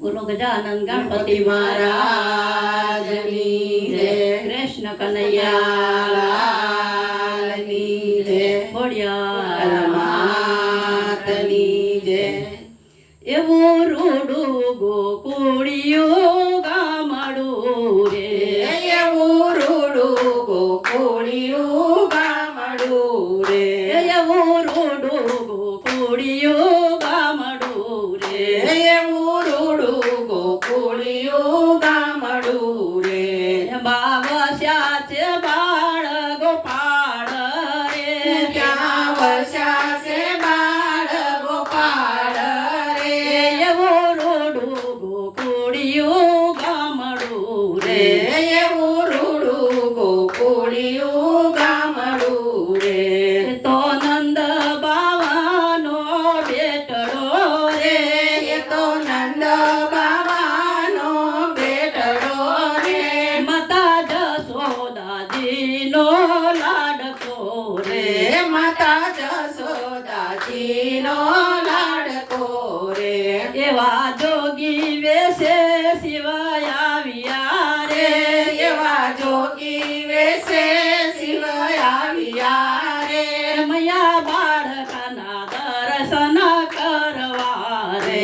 બોલો ગજાનંદ ગણપતિ મહારાજની જય, કૃષ્ણ કનૈયા લાલની જય, ખોડિયાર માતની જય. એવું રૂડું ગોકુળિયું ગામડું રે, એવું રૂડું ગોકુળિયું ગામડું રે, એવું રૂડું ગોકુળિયું ગામડું રે, એવું રૂડું ગોકુળિયું ગામડું રે. બાવસ્યા છે બાળ ગોપાળ રે, ત્યાં વસ્યા છે બાળ ગોપાળ રે, એવું રૂડું ગોકુળિયું ગામડું રે, એવું રૂડું ગોકુળિયું ગામડું રે. તો નંદ બાવાનો બેટડો રે, એ તો નંદ બાવાનો બેટડો રે, માતા જશોદાજીનો લાડકો રે, માતા જશોદાજીનો લાડકો રે. એવા જોગી વેશે શિવાય આવ્યા રે, એવા જોગી વેશે શિવ આવ્યા રે, મયા બાળકના દર્શન કરવા રે,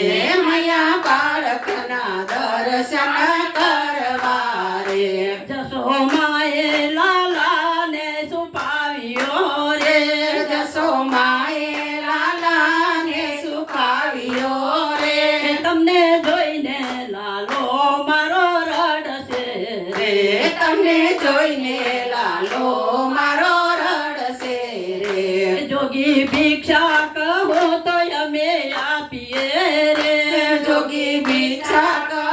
મયા બાળકના દર્શન કરવા રે. જશોમાએ લાલાને સુપાવ્યો રે, જશોમાએ લાલાને સુખાવ્યો રે, તમને જોઈને લાલો મારો રડશે રે રે, તમને જોઈને લાલો મારો રડશે રે. જોગી ભિક્ષા કહો તો અમે આપીએ રે, જોગી ભિક્ષા કહો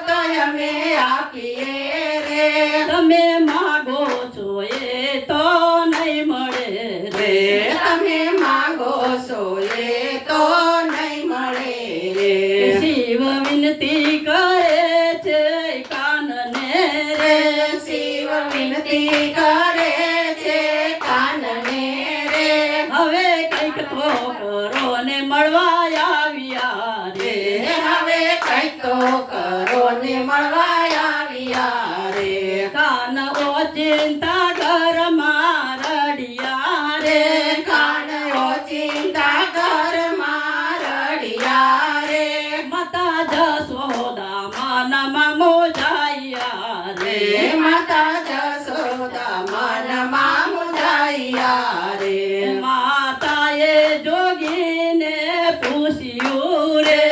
તો અમે આપીએ રે, તમે માગો છો એ તો નહીં મળે રે રે, તમે માગો છો એ તો નહીં મળે રે. શિવ વિનતી કરે છે કાનને રે, શિવ વિનતી કરે છે કાનને રે, હવે કંઈક તો કરો ને મળવા આવ્યા રે, હવે કંઈક તો કરો ને મળવા આવ્યા રે. કાન ઓચિંતા ઘરમાં રડિયા રે, કાન ઓચિંતા ઘરમાં રડિયા રે, માતા જશોદા માનમાં મોજાયા રે, માતા જશોદા મનમાં મુંજાયા રે. માતાએ જોગીને પૂછ્યું રે,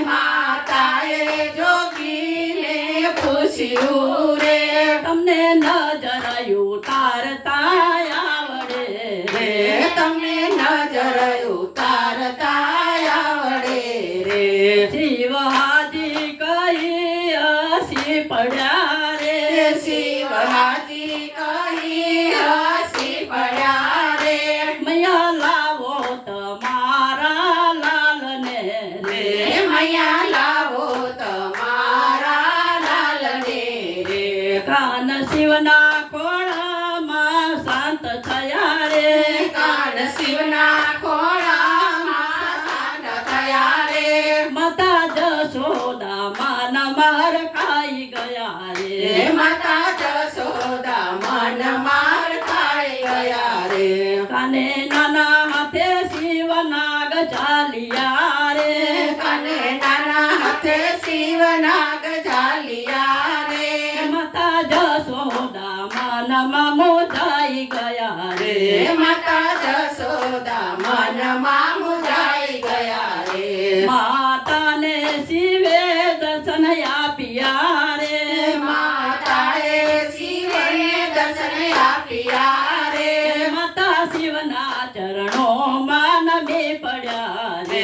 માતાએ જોગીને પૂછ્યું રે, તમને નજર ઉતારતા આવડે રે રે, તમને નજર ઉતારતા આવડે રે. શિવ હાજી કહી હસી પડ્યા રે, શિવ હાજી કહી હસી પડ્યા રે, મૈયા લાવો તમારા લાલને રે રે, મૈયા લાવો તમારા લાલને રે. કાન શિવના ખોળામાં શાંત થયા રે, કાન શિવના ખોળામાં શાંત થયા રે, માતા જશોદા માન માર ખાઈ ગયા રે રે, માતા જશોદા મન માર ખાઈ ગયા રે. કાને નાના હાથે શિવનાગ ચાલ્યા રે, કાને નાના હાથે શિવનાગ ઝાલિયા રે, માતા જશોદા માનમાં મોજાઈ ગયા રે રે, માતા જશોદા મનમાં મુંજાઈ ગયા રે. માતાને શિવે દર્શન આપ્યા રે, માતાએ શિવને દર્શન આપ્યા રે, માતા શિવના ચરણોમાં નમી પડ્યા રે રે,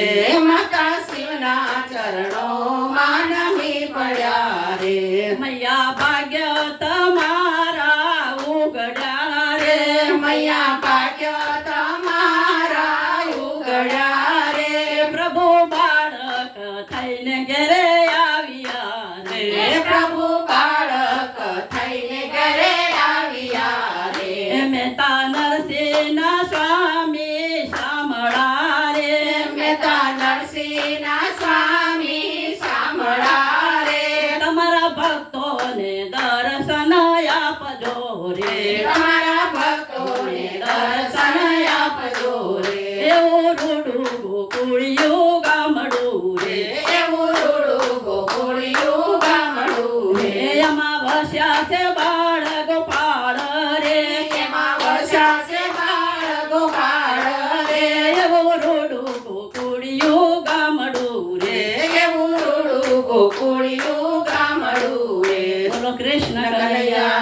માતા શિવના ચરણોમાં નમી પડ્યા રે. મૈયા ભાગ્ય તમારા ઉગડ્યા રે, મૈયા ભાગ્ય તમારા ઉગડ્યા રે, પ્રભુ બાળક થઈને ઘેરે આવ્યા રે રે, પ્રભુ બાળક થઈને ઘરે આવ્યા રે. મહેતા નરસિંહના સ્વામી શામળા રે, મહેતા નરસિંહના સ્વામી શામળા રૂડું ગોકુળિયું ગામડું રે એવું રૂડું ગોકુળિયું ગામડું રે રે એમાં વસ્યા છે બાળ ગોપાળ રે એમાં વસ્યા છે બાળ ગોપાળ રે એવું રૂડું ગોકુળિયું ગામડું રે એવું રૂડું ગોકુળિયું ગામડું રે બોલો કૃષ્ણ કનૈયા